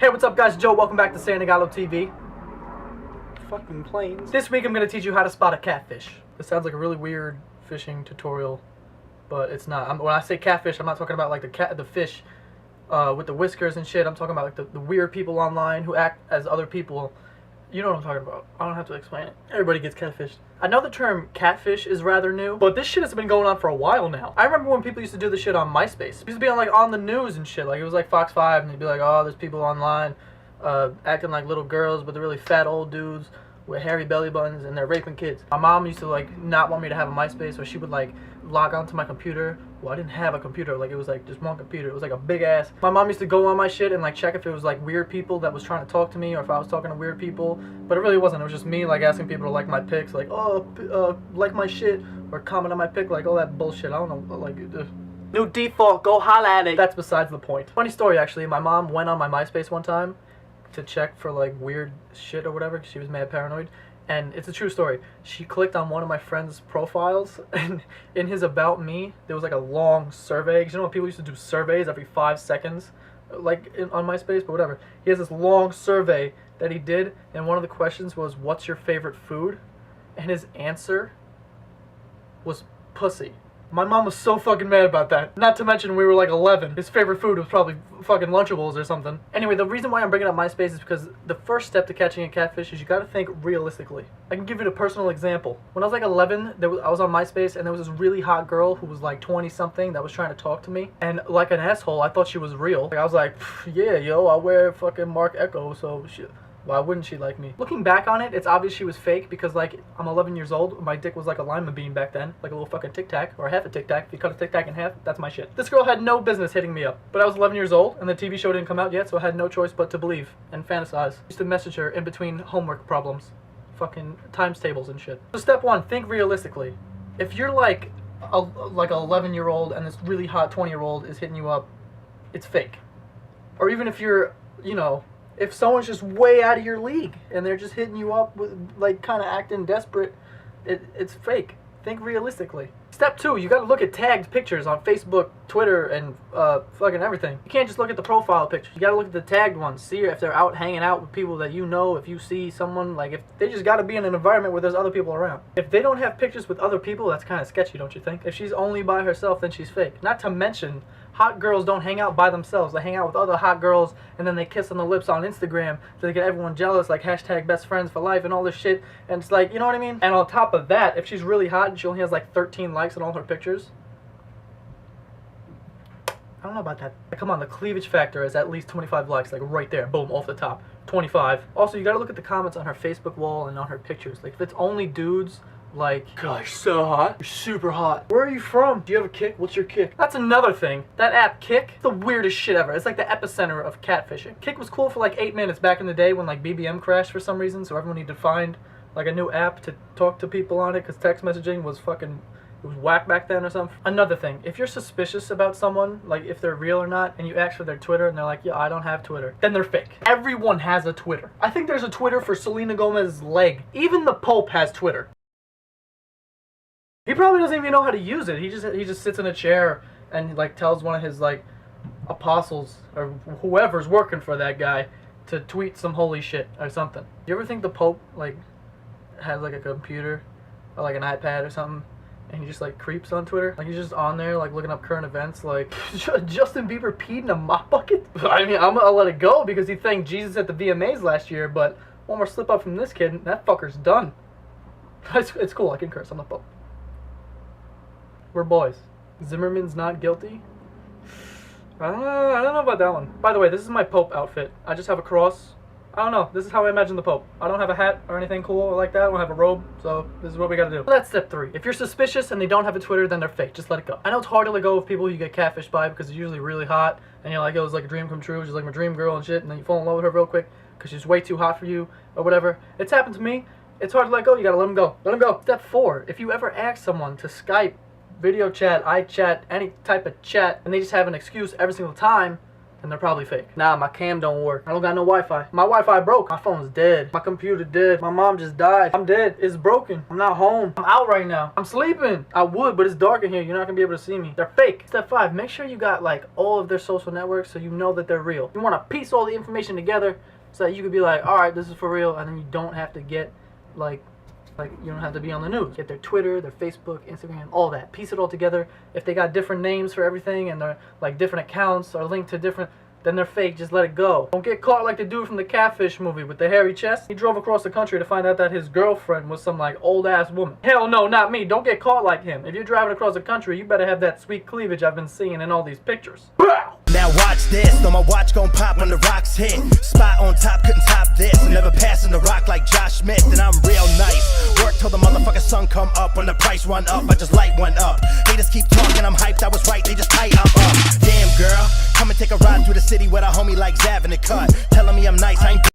Hey, what's up guys? Joe, welcome back to SantagatoTV. Fucking planes. This week I'm going to teach you how to spot a catfish. This sounds like a really weird fishing tutorial, but it's not. When I say catfish, I'm not talking about like the fish with the whiskers and shit. I'm talking about like the weird people online who act as other people. You know what I'm talking about. I don't have to explain it. Everybody gets catfished. I know the term catfish is rather new, but this shit has been going on for a while now. I remember when people used to do this shit on MySpace. It used to be on the news and shit. Like it was like Fox 5 and they'd be like, oh, there's people online acting like little girls, but they're really fat old dudes with hairy belly buttons and they're raping kids. My mom used to like not want me to have a MySpace, so she would like log onto my computer. Well, I didn't have a computer, like it was like just one computer. It was like a big ass. My mom used to go on my shit and like check if it was like weird people that was trying to talk to me or if I was talking to weird people, but it really wasn't. It was just me like asking people to like my pics, like oh like my shit, or comment on my pic, like all that bullshit. I don't know, like new default, go holla at it. That's besides the point. Funny story actually, my mom went on my MySpace one time to check for like weird shit or whatever because she was mad paranoid. And it's a true story. She clicked on one of my friend's profiles, and in his about me, there was like a long survey. Cause you know when people used to do surveys every 5 seconds, like on MySpace, but whatever. He has this long survey that he did, and one of the questions was, "What's your favorite food?" And his answer was pussy. My mom was so fucking mad about that. Not to mention we were like 11. His favorite food was probably fucking Lunchables or something. Anyway, the reason why I'm bringing up MySpace is because the first step to catching a catfish is you gotta think realistically. I can give you a personal example. When I was like 11, I was on MySpace and there was this really hot girl who was like 20 something that was trying to talk to me. And like an asshole, I thought she was real. Like I was like, yeah, yo, I wear fucking Mark Echo, so shit. Why wouldn't she like me? Looking back on it, it's obvious she was fake because, like, I'm 11 years old. My dick was like a lima bean back then. Like a little fucking Tic Tac, or half a Tic Tac. If you cut a Tic Tac in half, that's my shit. This girl had no business hitting me up. But I was 11 years old, and the TV show didn't come out yet, so I had no choice but to believe and fantasize. I used to message her in between homework problems. Fucking times tables and shit. So step one, think realistically. If you're like a 11-year-old and this really hot 20-year-old is hitting you up, it's fake. Or even if you're, you know, if someone's just way out of your league and they're just hitting you up with like kind of acting desperate, it's fake. Think realistically. Step two, you gotta look at tagged pictures on Facebook, Twitter, and fucking everything. You can't just look at the profile pictures. You gotta look at the tagged ones. See if they're out hanging out with people that you know. If you see someone, like if they just gotta be in an environment where there's other people around. If they don't have pictures with other people, that's kind of sketchy, don't you think? If she's only by herself, then she's fake. Not to mention, hot girls don't hang out by themselves. They hang out with other hot girls and then they kiss on the lips on Instagram so they get everyone jealous, like hashtag best friends for life and all this shit. And it's like, you know what I mean? And on top of that, if she's really hot and she only has like 13 likes on all her pictures, I don't know about that. Come on, the cleavage factor is at least 25 likes, like right there, boom, off the top, 25. Also, you gotta look at the comments on her Facebook wall and on her pictures. Like if it's only dudes, like, gosh, so hot. You're super hot. Where are you from? Do you have a kick? What's your kick? That's another thing. That app, Kick, the weirdest shit ever. It's like the epicenter of catfishing. Kick was cool for like 8 minutes back in the day when like BBM crashed for some reason, so everyone needed to find like a new app to talk to people on it because text messaging was fucking, it was whack back then or something. Another thing, if you're suspicious about someone, like if they're real or not, and you ask for their Twitter and they're like, yeah, I don't have Twitter, then they're fake. Everyone has a Twitter. I think there's a Twitter for Selena Gomez's leg. Even the Pope has Twitter. He probably doesn't even know how to use it. He just sits in a chair and like tells one of his like apostles or whoever's working for that guy to tweet some holy shit or something. You ever think the Pope like has like a computer or like an iPad or something and he just like creeps on Twitter? Like he's just on there like looking up current events, like Justin Bieber peed in a mop bucket? I mean, I'll let it go because he thanked Jesus at the VMAs last year, but one more slip up from this kid, that fucker's done. It's cool, I can curse, I'm the Pope. We're boys. Zimmerman's not guilty? I don't know about that one. By the way, this is my Pope outfit. I just have a cross. I don't know. This is how I imagine the Pope. I don't have a hat or anything cool like that. I don't have a robe, so this is what we gotta do. That's step 3. If you're suspicious and they don't have a Twitter, then they're fake. Just let it go. I know it's hard to let go of people you get catfished by because they're usually really hot, and you're like, it was like a dream come true. She's like my dream girl and shit, and then you fall in love with her real quick because she's way too hot for you or whatever. It's happened to me. It's hard to let go. You gotta let them go. Let them go. Step 4. If you ever ask someone to Skype, video chat, iChat, any type of chat, and they just have an excuse every single time, and they're probably fake. Nah, my cam don't work. I don't got no Wi-Fi. My Wi-Fi broke. My phone's dead. My computer dead. My mom just died. I'm dead. It's broken. I'm not home. I'm out right now. I'm sleeping. I would, but it's dark in here. You're not gonna be able to see me. They're fake. Step 5, make sure you got like all of their social networks so you know that they're real. You want to piece all the information together so that you could be like, all right, this is for real, and then you don't have to get like you don't have to be on the news. Get their Twitter, their Facebook, Instagram, all that. Piece it all together. If they got different names for everything and they're like different accounts or linked to different, then they're fake. Just let it go. Don't get caught like the dude from the Catfish movie with the hairy chest. He drove across the country to find out that his girlfriend was some like old ass woman. Hell no, not me. Don't get caught like him. If you're driving across the country, you better have that sweet cleavage I've been seeing in all these pictures. Now watch this, know my watch gon' pop when the rocks hit. Spot on top, couldn't top this. Never passing the rock like Josh Smith, and I'm real nice. Work till the motherfucking sun come up. When the price run up, I just light one up. Haters keep talking, I'm hyped, I was right, they just tight, I'm up. Damn girl, come and take a ride through the city with a homie like Zav in the cut. Telling me I'm nice, I ain't